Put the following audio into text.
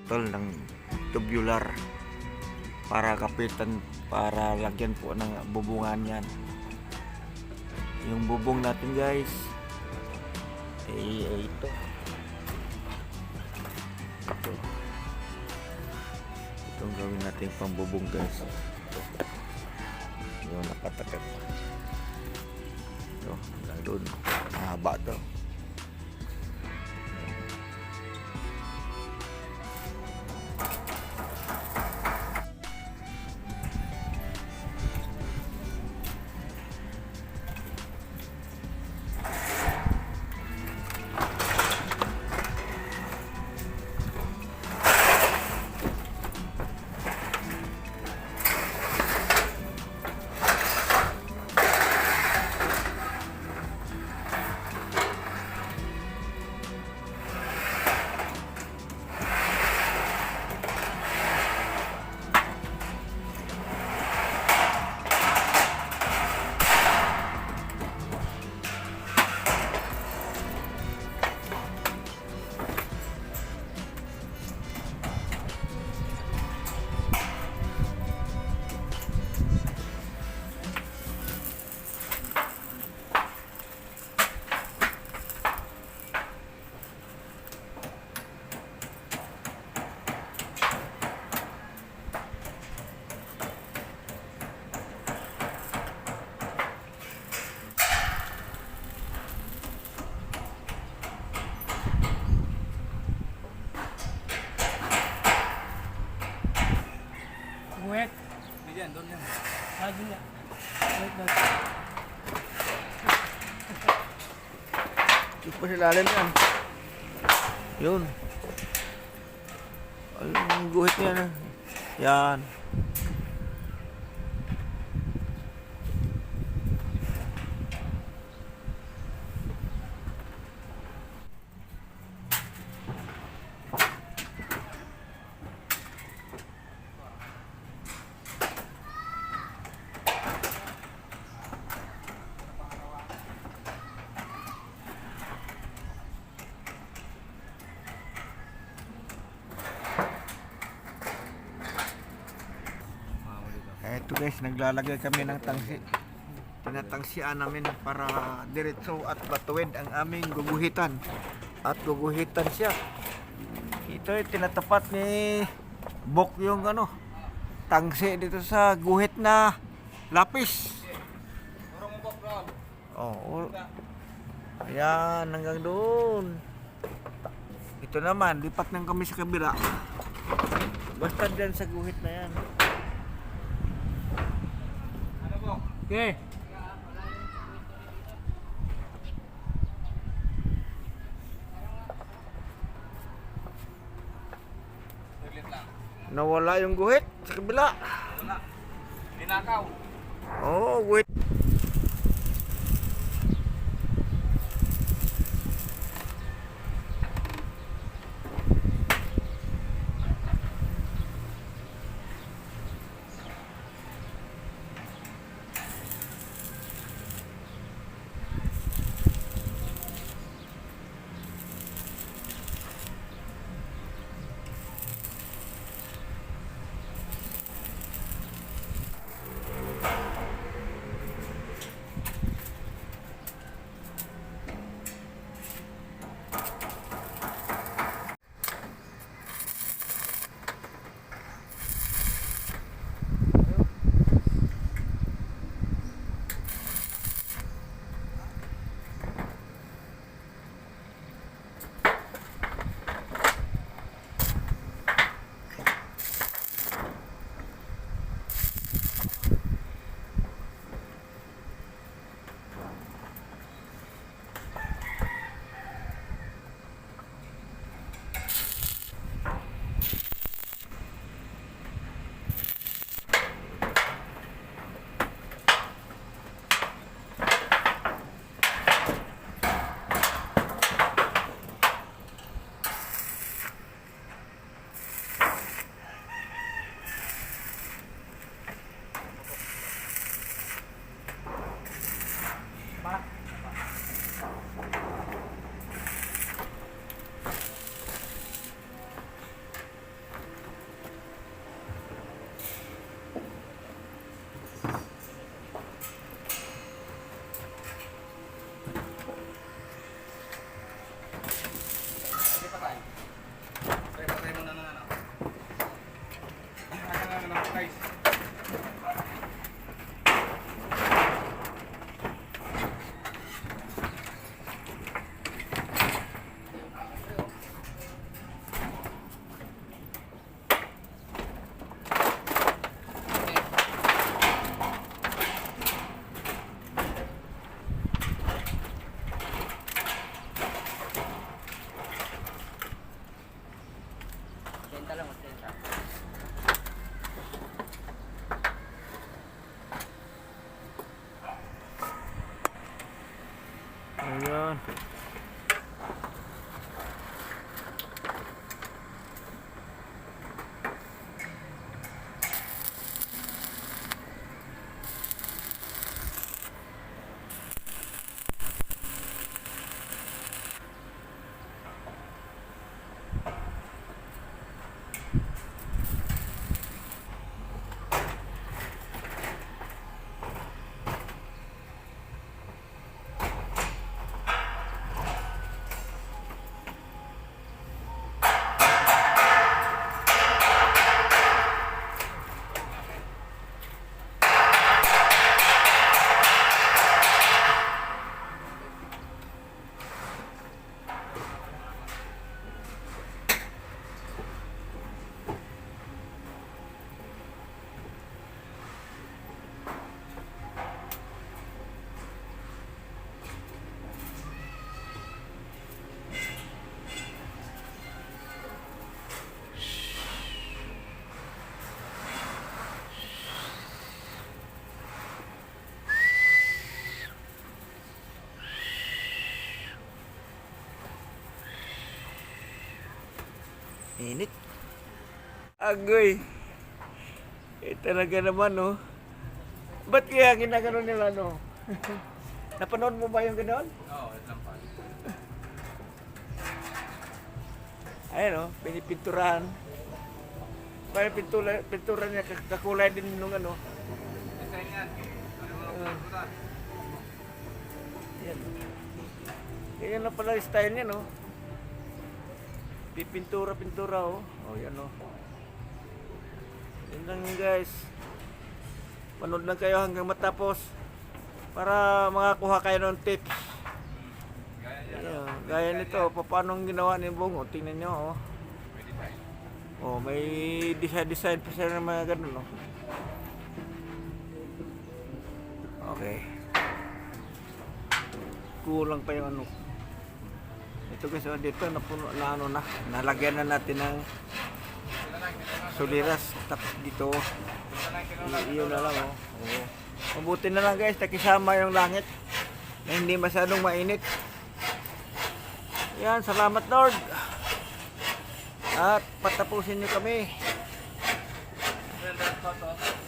tol ng tubular para kapitan, para lagyan po ng bubungan yan. Yung bubong natin guys ito itong gawin natin pang bubong guys. Yung nakatakip ito hanggang doon, mahaba to. Wet. Diyan, doon yan. Lagi nga. Wet na. Ito pa silalim yan. Yun. Ang guhit niya na. Yan. Ito guys, naglalagay kami ng tangsi. Tinatangsian namin para diretso at batuwid ang aming guguhitan. At guguhitan siya. Ito ay tinatapat ni Bok yung tangsi dito sa guhit na lapis. Oh, ayan, hanggang doon. Ito naman, lipat ng kami sa kabila. Basta dyan sa guhit na yan. Okay. Nawala yung guhit sa kabila. Wala. Ninakaw. Oo, guhit. Init. Agoy. Talaga naman, no? Ba't kaya ginagano nila, no? Napanood mo ba yung gano'n? Oo, ito lang pa. Ayan, no? Pinipinturahan. Kaya pintura niya, kakulay din nung ano. Design yan. Ano mo pintura? Yan. Ganyan na pala yung style niya, no? Pintura, oh. Oh, yan, no? Yan lang, guys. Manood lang kayo hanggang matapos para makakuha kayo ng tips. Ayan, gaya nito, paano ginawa ni Bong? O, tingnan nyo, oh. Oh, may design pa siya ng mga ganun, no? Okay. Kulang pa yung ano. Ito guys, oh, dito napuno na ano na. Nalagyan na natin ng suliras. Tapos dito, iyon na lang, oh. Oo. Mabuti na lang guys, nakisama yung langit na hindi masyadong mainit. Yan, salamat Lord. At patapusin nyo kami. Well, that's